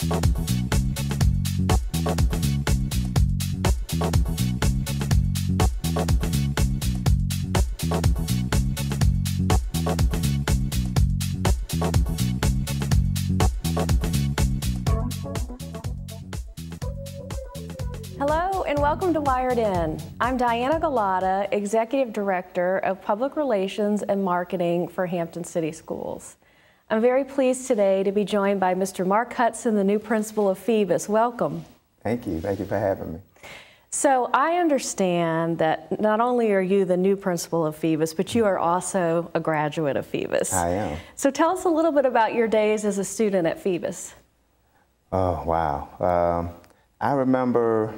Hello and welcome to Wired In. I'm Diana Galata, Executive Director of Public Relations and Marketing for Hampton City Schools. I'm very pleased today to be joined by Mr. Mark Hudson, the new principal of Phoebus. Welcome. Thank you. Thank you for having me. So I understand that not only are you the new principal of Phoebus, but you are also a graduate of Phoebus. I am. So tell us a little bit about your days as a student at Phoebus. Oh, wow. I remember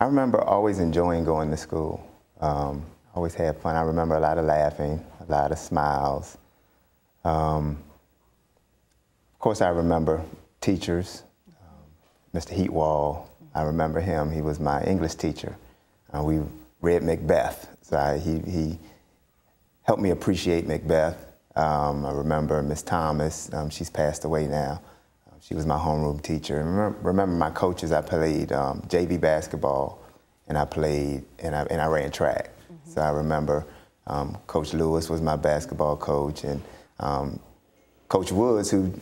always enjoying going to school. Always had fun. I remember a lot of laughing, a lot of smiles. Of course, I remember teachers. Mr. Heatwall, I remember him. He was my English teacher. We read Macbeth, so he helped me appreciate Macbeth. I remember Miss Thomas. She's passed away now. She was my homeroom teacher. Remember my coaches. I played JV basketball, and I played and I ran track. Mm-hmm. So I remember Coach Lewis was my basketball coach, and Coach Woods, who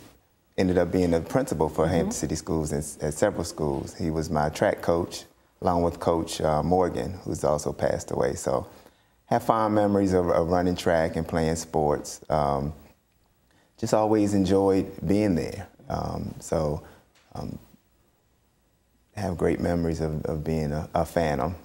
ended up being the principal for Hampton City Schools at several schools. He was my track coach, along with Coach Morgan, who's also passed away. So have fond memories of running track and playing sports. Just always enjoyed being there. Have great memories of being a Phantom.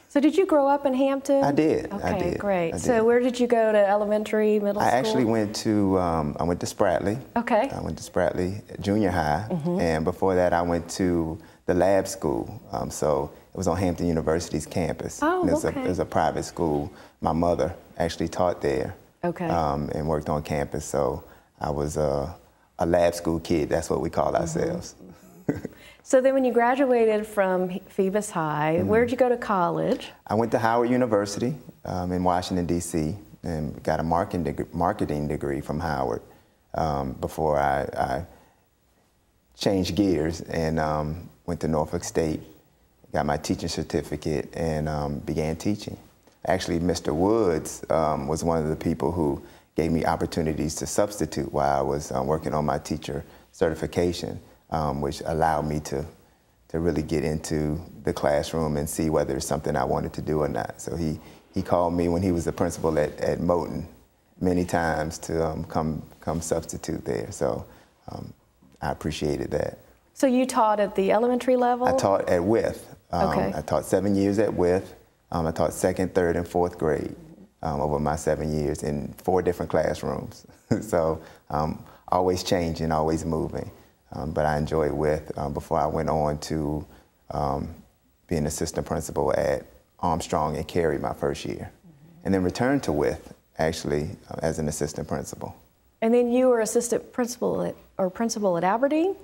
So did you grow up in Hampton? I did. Okay, I did. Great. I did. So where did you go to elementary, middle school? I actually went to Spratly. Okay. I went to Spratly Junior High, and before that I went to the lab school. So it was on Hampton University's campus. Oh, and it was a private school. My mother actually taught there. Okay. And worked on campus. So I was a lab school kid. That's what we call ourselves. So then when you graduated from Phoebus High, where did you go to college? I went to Howard University in Washington, D.C., and got a marketing degree from Howard before I changed gears and went to Norfolk State, got my teaching certificate, and began teaching. Actually, Mr. Woods was one of the people who gave me opportunities to substitute while I was working on my teacher certification, which allowed me to really get into the classroom and see whether it's something I wanted to do or not. So he called me when he was the principal at Moton many times to come substitute there. So I appreciated that. So you taught at the elementary level? I taught at Wythe. Okay. I taught 7 years at Wythe. I taught 2nd, 3rd, and 4th grade over my 7 years in 4 different classrooms. So always changing, always moving. But I enjoyed Wythe before I went on to be an assistant principal at Armstrong and Cary my first year. And then returned to Wythe, actually, as an assistant principal. And then you were assistant principal at Aberdeen?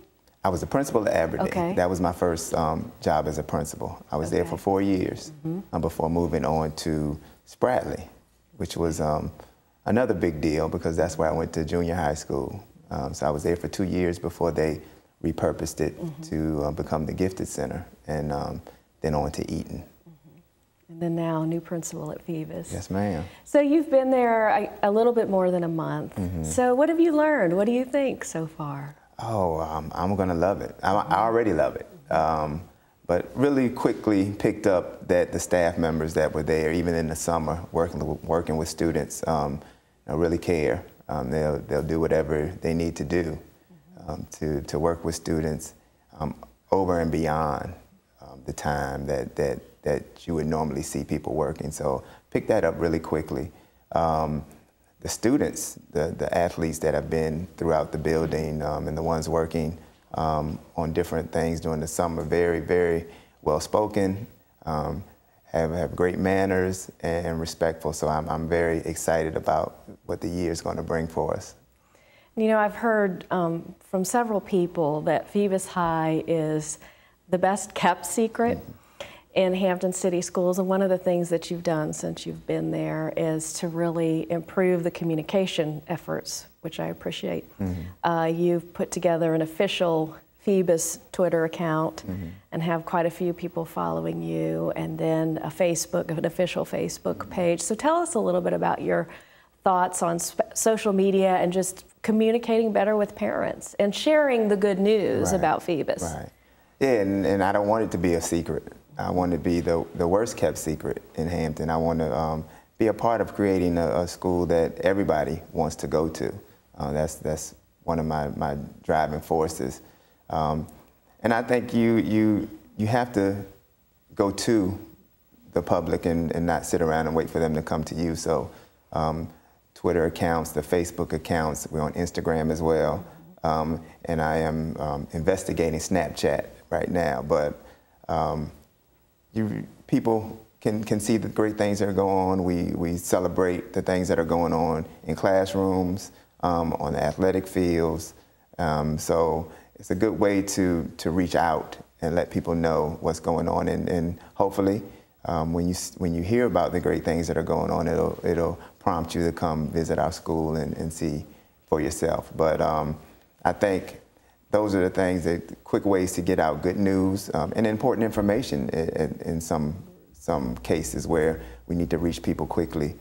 I was the principal at Aberdeen. Okay. That was my first job as a principal. I was there for 4 years before moving on to Spratly, which was another big deal because that's where I went to junior high school. So I was there for 2 years before they repurposed it to become the Gifted Center, and then on to Eaton. And then now new principal at Phoebus. Yes, ma'am. So you've been there a little bit more than a month. So what have you learned? What do you think so far? Oh, I'm gonna love it. I already love it. But really quickly picked up that the staff members that were there, even in the summer, working with students, really care. They'll do whatever they need to do to work with students over and beyond the time that you would normally see people working. So pick that up really quickly. The students, the athletes that have been throughout the building and the ones working on different things during the summer, very, very well spoken, have great manners and respectful. So I'm very excited about what the year is going to bring for us. You know, I've heard from several people that Phoebus High is the best kept secret in Hampton City Schools, and one of the things that you've done since you've been there is to really improve the communication efforts, which I appreciate. You've put together an official Phoebus Twitter account and have quite a few people following you, and then an official Facebook page. So tell us a little bit about your thoughts on social media and just communicating better with parents and sharing the good news about Phoebus. Right. Yeah, and I don't want it to be a secret. I want it to be the worst kept secret in Hampton. I want to be a part of creating a school that everybody wants to go to. That's one of my driving forces. And I think you have to go to the public and not sit around and wait for them to come to you. So Twitter accounts, the Facebook accounts, we're on Instagram as well. And I am investigating Snapchat right now. But people can see the great things that are going on. We celebrate the things that are going on in classrooms, on the athletic fields. So it's a good way to reach out and let people know what's going on. And hopefully, when you hear about the great things that are going on, it'll prompt you to come visit our school and see for yourself. But I think those are the things, quick ways to get out good news and important information in some cases where we need to reach people quickly.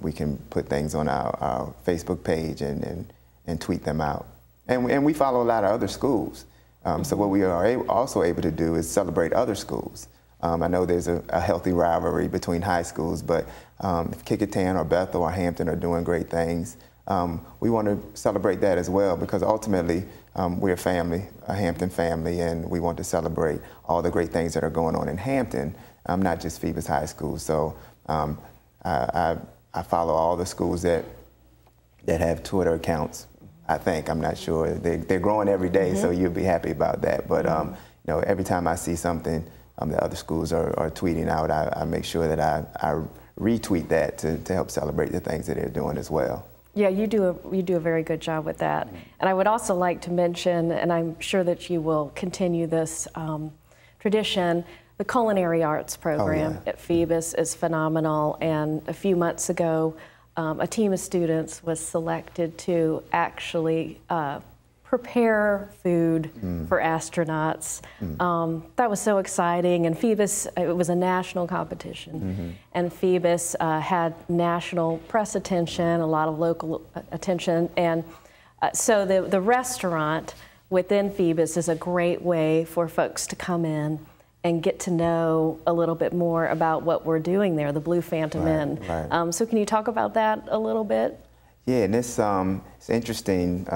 We can put things on our Facebook page and tweet them out. And we follow a lot of other schools. So what we are also able to do is celebrate other schools. I know there's a healthy rivalry between high schools, but if Kecoughtan or Bethel or Hampton are doing great things, we want to celebrate that as well, because ultimately we're a family, a Hampton family, and we want to celebrate all the great things that are going on in Hampton, not just Phoebus High School. So I follow all the schools that have Twitter accounts. I'm not sure. They're growing every day, so you'll be happy about that. But you know, every time I see something that other schools are tweeting out, I make sure that I retweet that to help celebrate the things that they're doing as well. Yeah, you do a very good job with that. And I would also like to mention, and I'm sure that you will continue this tradition, the culinary arts program at Phoebus is phenomenal. And a few months ago, a team of students was selected to actually prepare food for astronauts. That was so exciting. And Phoebus, it was a national competition. And Phoebus had national press attention, a lot of local attention. And so the restaurant within Phoebus is a great way for folks to come in and get to know a little bit more about what we're doing there, the Blue Phantom Inn. Right. So can you talk about that a little bit? Yeah, and it's interesting.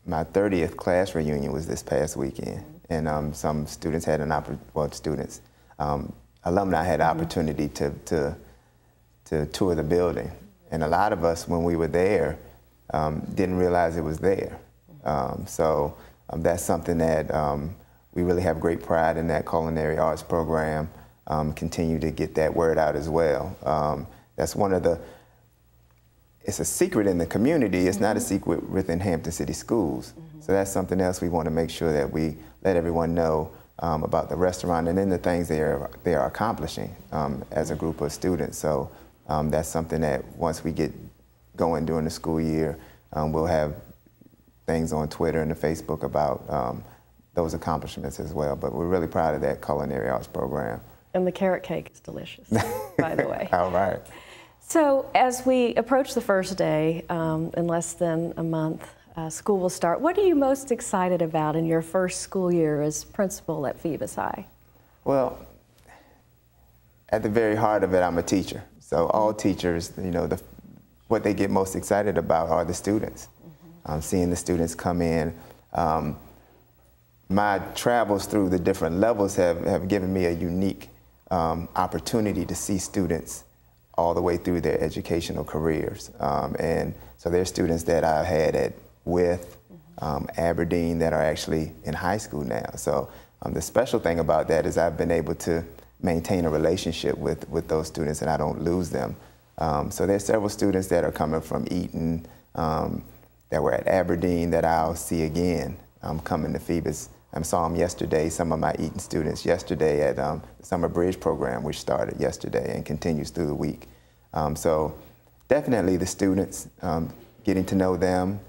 My 30th class reunion was this past weekend, and some students had an alumni had an opportunity to tour the building, and a lot of us, when we were there, didn't realize it was there. So that's something that we really have great pride in, that culinary arts program. Continue to get that word out as well. That's one of the. It's a secret in the community. It's not a secret within Hampton City Schools. So that's something else we want to make sure that we let everyone know about the restaurant and then the things they are accomplishing as a group of students. So that's something that once we get going during the school year, we'll have things on Twitter and the Facebook about those accomplishments as well. But we're really proud of that culinary arts program. And the carrot cake is delicious, by the way. All right. So as we approach the first day, in less than a month, school will start. What are you most excited about in your first school year as principal at Phoebus High? Well, at the very heart of it, I'm a teacher. So all teachers, you know, what they get most excited about are the students. Seeing the students come in. My travels through the different levels have given me a unique opportunity to see students all the way through their educational careers. And so there's students that I've had with Aberdeen that are actually in high school now. So the special thing about that is I've been able to maintain a relationship with those students and I don't lose them. So there's several students that are coming from Eaton that were at Aberdeen that I'll see again coming to Phoebus. I saw them yesterday, some of my Eaton students yesterday at the Summer Bridge program, which started yesterday and continues through the week. So definitely the students, getting to know them,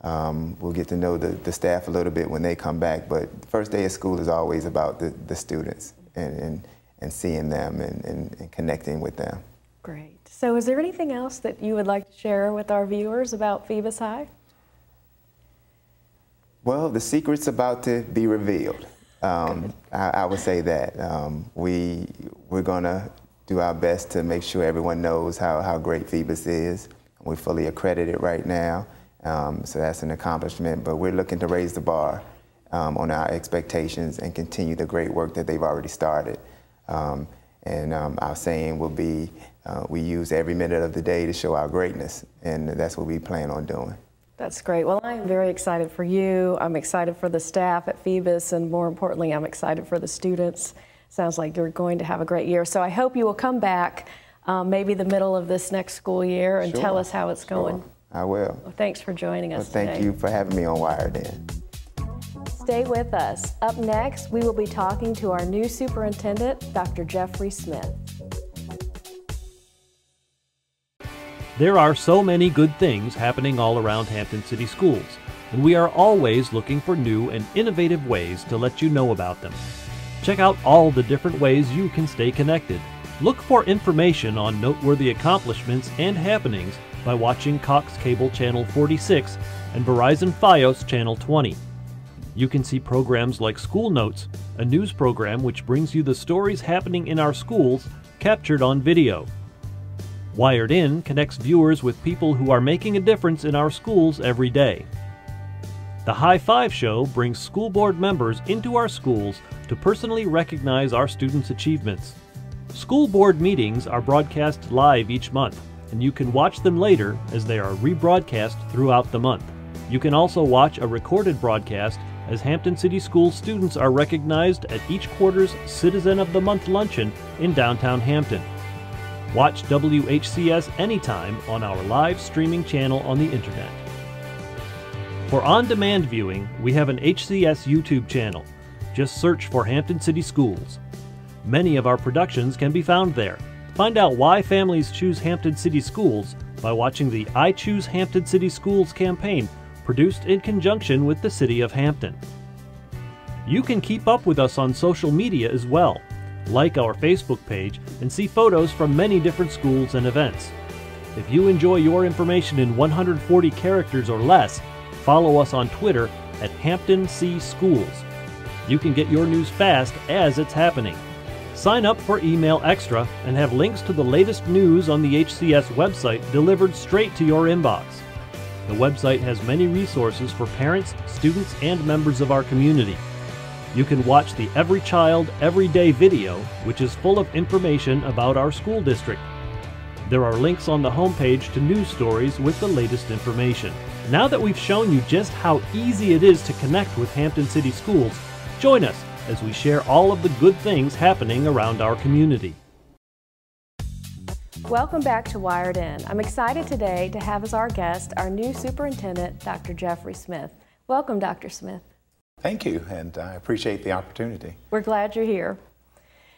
We'll get to know the staff a little bit when they come back, but the first day of school is always about the students and seeing them and connecting with them. Great. So is there anything else that you would like to share with our viewers about Phoebus High? Well, the secret's about to be revealed. I would say that. We're going to do our best to make sure everyone knows how great Phoebus is. We're fully accredited right now, so that's an accomplishment. But we're looking to raise the bar on our expectations and continue the great work that they've already started. Our saying will be, we use every minute of the day to show our greatness, and that's what we plan on doing. That's great. Well, I am very excited for you. I'm excited for the staff at Phoebus, and more importantly, I'm excited for the students. Sounds like you're going to have a great year. So I hope you will come back maybe the middle of this next school year and tell us how it's going. I will. Well, thanks for joining us today. Thank you for having me on Wired In. Stay with us. Up next, we will be talking to our new superintendent, Dr. Jeffery Smith. There are so many good things happening all around Hampton City Schools, and we are always looking for new and innovative ways to let you know about them. Check out all the different ways you can stay connected. Look for information on noteworthy accomplishments and happenings by watching Cox Cable Channel 46 and Verizon Fios Channel 20. You can see programs like School Notes, a news program which brings you the stories happening in our schools captured on video. Wired In connects viewers with people who are making a difference in our schools every day. The High Five Show brings school board members into our schools to personally recognize our students' achievements. School board meetings are broadcast live each month, and you can watch them later as they are rebroadcast throughout the month. You can also watch a recorded broadcast as Hampton City Schools students are recognized at each quarter's Citizen of the Month luncheon in downtown Hampton. Watch WHCS anytime on our live streaming channel on the internet. For on-demand viewing, we have an HCS YouTube channel. Just search for Hampton City Schools. Many of our productions can be found there. Find out why families choose Hampton City Schools by watching the I Choose Hampton City Schools campaign produced in conjunction with the City of Hampton. You can keep up with us on social media as well. Like our Facebook page and see photos from many different schools and events. If you enjoy your information in 140 characters or less, follow us on Twitter at Hampton C Schools. You can get your news fast as it's happening. Sign up for Email Extra and have links to the latest news on the HCS website delivered straight to your inbox. The website has many resources for parents, students, and members of our community. You can watch the Every Child, Every Day video, which is full of information about our school district. There are links on the homepage to news stories with the latest information. Now that we've shown you just how easy it is to connect with Hampton City Schools, join us as we share all of the good things happening around our community. Welcome back to Wired In. I'm excited today to have as our guest our new superintendent, Dr. Jeffery Smith. Welcome, Dr. Smith. Thank you, and I appreciate the opportunity. We're glad you're here.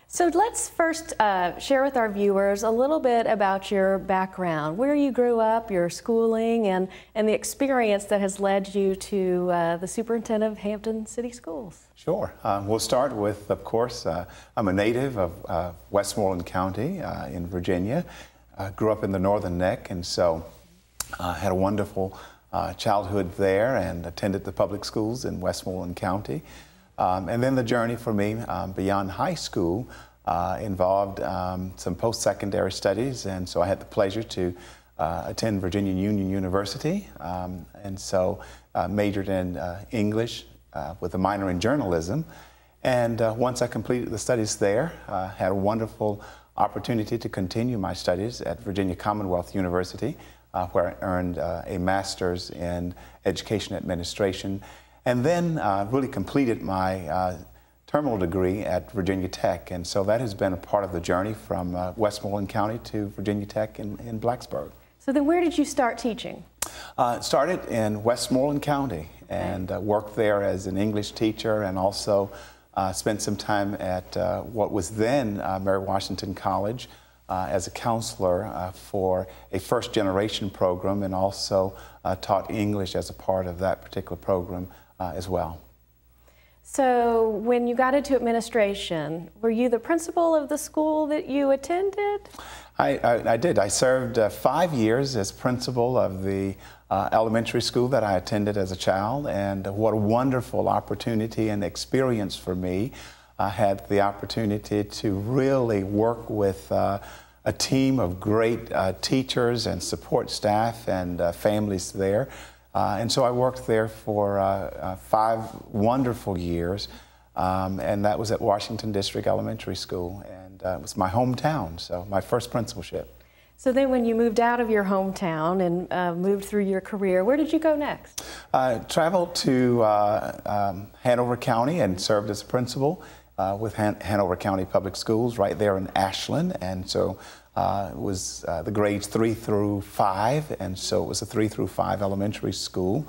So let's first share with our viewers a little bit about your background, where you grew up, your schooling, and the experience that has led you to the superintendent of Hampton City Schools. Sure. We'll start with, of course, I'm a native of Westmoreland County in Virginia. Grew up in the Northern Neck, and so had a wonderful childhood there and attended the public schools in Westmoreland County. And then the journey for me beyond high school involved some post-secondary studies, and so I had the pleasure to attend Virginia Union University, and so majored in English with a minor in journalism. And once I completed the studies there, had a wonderful opportunity to continue my studies at Virginia Commonwealth University, where I earned a master's in education administration, and then really completed my terminal degree at Virginia Tech. And so that has been a part of the journey from Westmoreland County to Virginia Tech in Blacksburg. So then where did you start teaching? Started in Westmoreland County and worked there as an English teacher, and also spent some time at what was then Mary Washington College as a counselor for a first-generation program, and also taught English as a part of that particular program as well. So when you got into administration, were you the principal of the school that you attended? I did. I served 5 years as principal of the elementary school that I attended as a child, and what a wonderful opportunity and experience for me. I had the opportunity to really work with a team of great teachers and support staff and families there. And so I worked there for 5 wonderful years, and that was at Washington District Elementary School, and it was my hometown, so my first principalship. So then when you moved out of your hometown and moved through your career, where did you go next? I traveled to Hanover County and served as a principal with Hanover County Public Schools right there in Ashland, and so it was the grades 3 through 5, and so it was a 3 through 5 elementary school.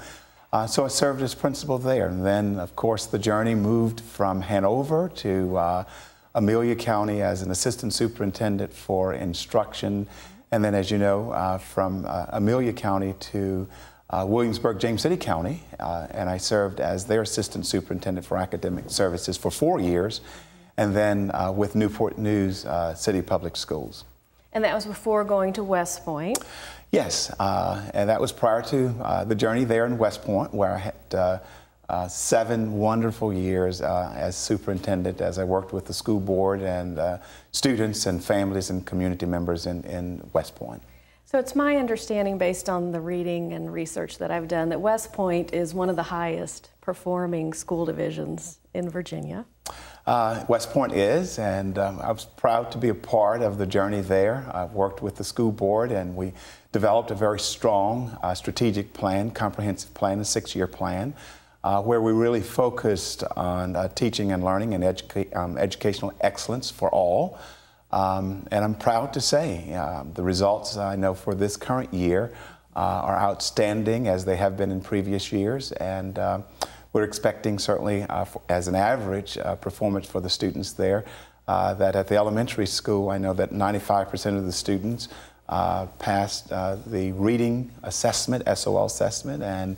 So I served as principal there, and then of course the journey moved from Hanover to Amelia County as an assistant superintendent for instruction, and then, as you know, from Amelia County to Williamsburg, James City County, and I served as their assistant superintendent for academic services for 4 years, and then with Newport News City Public Schools. And that was before going to West Point? Yes, and that was prior to the journey there in West Point, where I had 7 wonderful years as superintendent, as I worked with the school board and students and families and community members in West Point. So it's my understanding, based on the reading and research that I've done, that West Point is one of the highest performing school divisions in Virginia. West Point is, and I was proud to be a part of the journey there. I've worked with the school board, and we developed a very strong strategic plan, comprehensive plan, a 6-year plan, where we really focused on teaching and learning and educational excellence for all. And I'm proud to say the results I know for this current year are outstanding, as they have been in previous years, and we're expecting certainly as an average performance for the students there, that at the elementary school I know that 95% of the students passed the reading assessment, SOL assessment, and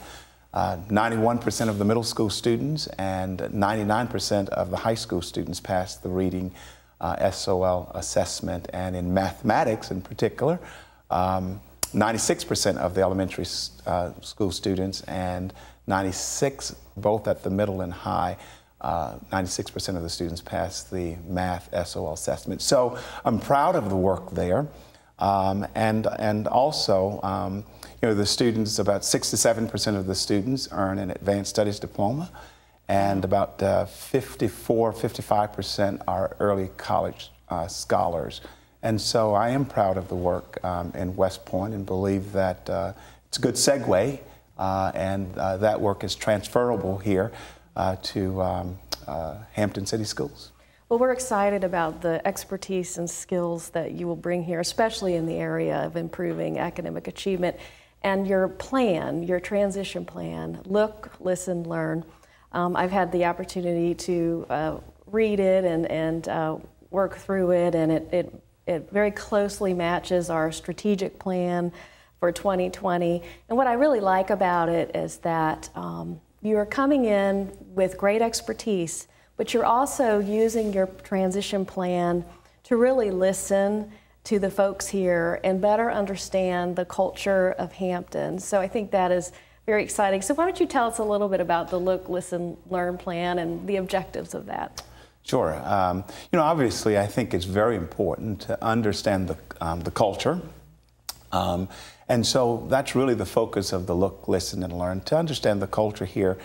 91% of the middle school students and 99% of the high school students passed the reading SOL assessment, and in mathematics in particular, 96% of the elementary school students and 96, both at the middle and high, 96% of the students passed the math SOL assessment. So I'm proud of the work there, and also you know, the students, about 6 to 7% of the students earn an advanced studies diploma, and about 55% are early college scholars. And so I am proud of the work in West Point, and believe that it's a good segue, and that work is transferable here to Hampton City Schools. Well, we're excited about the expertise and skills that you will bring here, especially in the area of improving academic achievement. And your plan, your transition plan, Look, Listen, Learn. I've had the opportunity to read it and work through it, and it very closely matches our strategic plan for 2020. And what I really like about it is that you are coming in with great expertise, but you're also using your transition plan to really listen to the folks here and better understand the culture of Hampton. So I think that is very exciting. So why don't you tell us a little bit about the Look, Listen, Learn plan and the objectives of that? Sure. You know, obviously, I think it's very important to understand the culture. And so that's really the focus of the Look, Listen, and Learn, to understand the culture here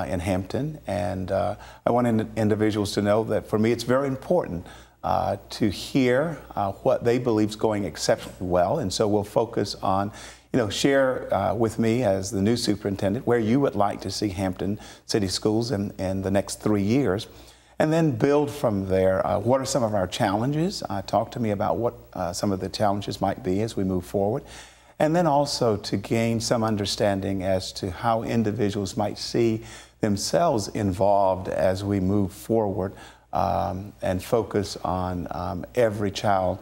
in Hampton. And I want individuals to know that for me it's very important to hear what they believe is going exceptionally well. And so we'll focus on, you know, share with me as the new superintendent where you would like to see Hampton City Schools in the next 3 years. And then build from there. What are some of our challenges? Talk to me about what some of the challenges might be as we move forward. And then also to gain some understanding as to how individuals might see themselves involved as we move forward, and focus on every child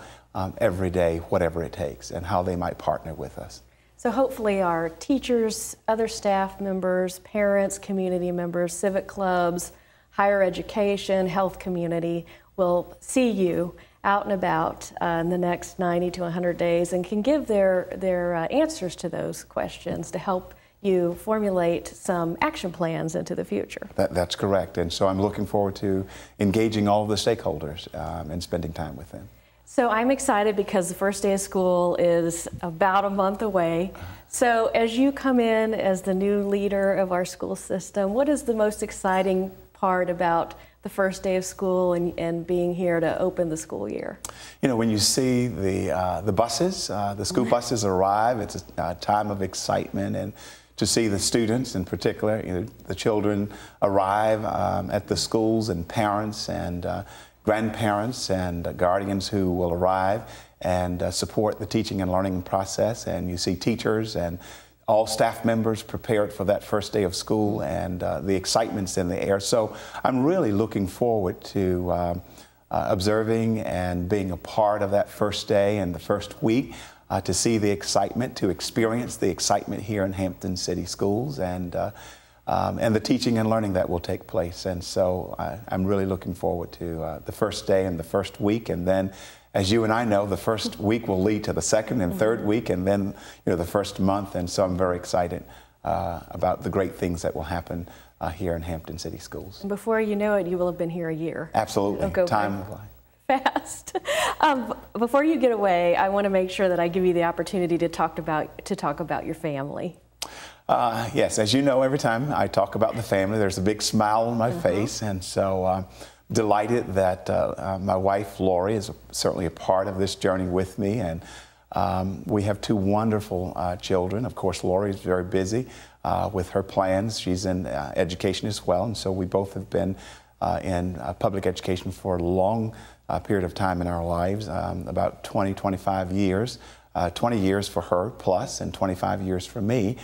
every day, whatever it takes, and how they might partner with us. So hopefully our teachers, other staff members, parents, community members, civic clubs, higher education, health community will see you out and about in the next 90 to 100 days and can give their answers to those questions to help you formulate some action plans into the future. That's correct. And so I'm looking forward to engaging all of the stakeholders and spending time with them. So I'm excited because the first day of school is about a month away. So as you come in as the new leader of our school system, what is the most exciting part about the first day of school and being here to open the school year? You know, when you see the buses, the school buses arrive, it's a time of excitement, and to see the students in particular, you know, the children arrive at the schools, and parents and grandparents and guardians who will arrive and support the teaching and learning process, and you see teachers and all staff members prepared for that first day of school, and the excitement's in the air. So I'm really looking forward to observing and being a part of that first day and the first week, to see the excitement, to experience the excitement here in Hampton City Schools, and the teaching and learning that will take place. And so I'm really looking forward to the first day and the first week, and then, as you and I know, the first week will lead to the second and third week, and then, you know, the first month. And so I'm very excited about the great things that will happen here in Hampton City Schools. And before you know it, you will have been here a year. Absolutely. Time of life. Fast. Before you get away, I want to make sure that I give you the opportunity to talk about your family. Yes, as you know, every time I talk about the family, there's a big smile on my face, and so delighted that my wife, Lori, is certainly a part of this journey with me, and we have two wonderful children. Of course, Lori is very busy with her plans. She's in education as well, and so we both have been in public education for a long period of time in our lives, about 20, 25 years, 20 years for her plus, and 25 years for me.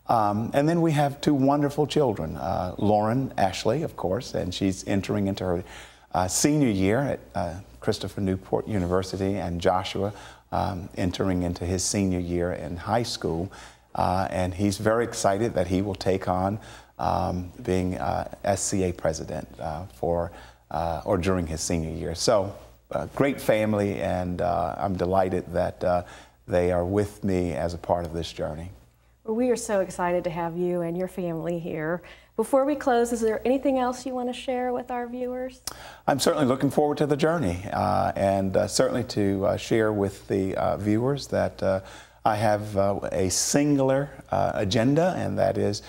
And then we have two wonderful children, Lauren Ashley, of course, and she's entering into her senior year at Christopher Newport University, and Joshua entering into his senior year in high school. And he's very excited that he will take on being SCA president or during his senior year. So great family, and I'm delighted that they are with me as a part of this journey. Well, we are so excited to have you and your family here. Before we close, is there anything else you want to share with our viewers? I'm certainly looking forward to the journey, and certainly to share with the viewers that I have a singular agenda, and that is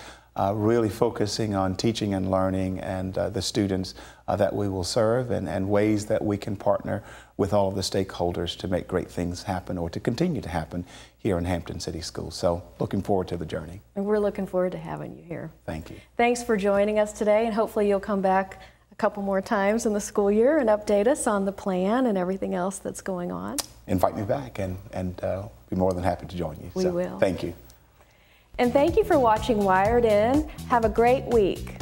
really focusing on teaching and learning and the students that we will serve, and ways that we can partner with all of the stakeholders to make great things happen, or to continue to happen here in Hampton City Schools. So looking forward to the journey. And we're looking forward to having you here. Thank you. Thanks for joining us today, and hopefully you'll come back a couple more times in the school year and update us on the plan and everything else that's going on. Invite me back, and be more than happy to join you. We will. Thank you. And thank you for watching Wired In. Have a great week.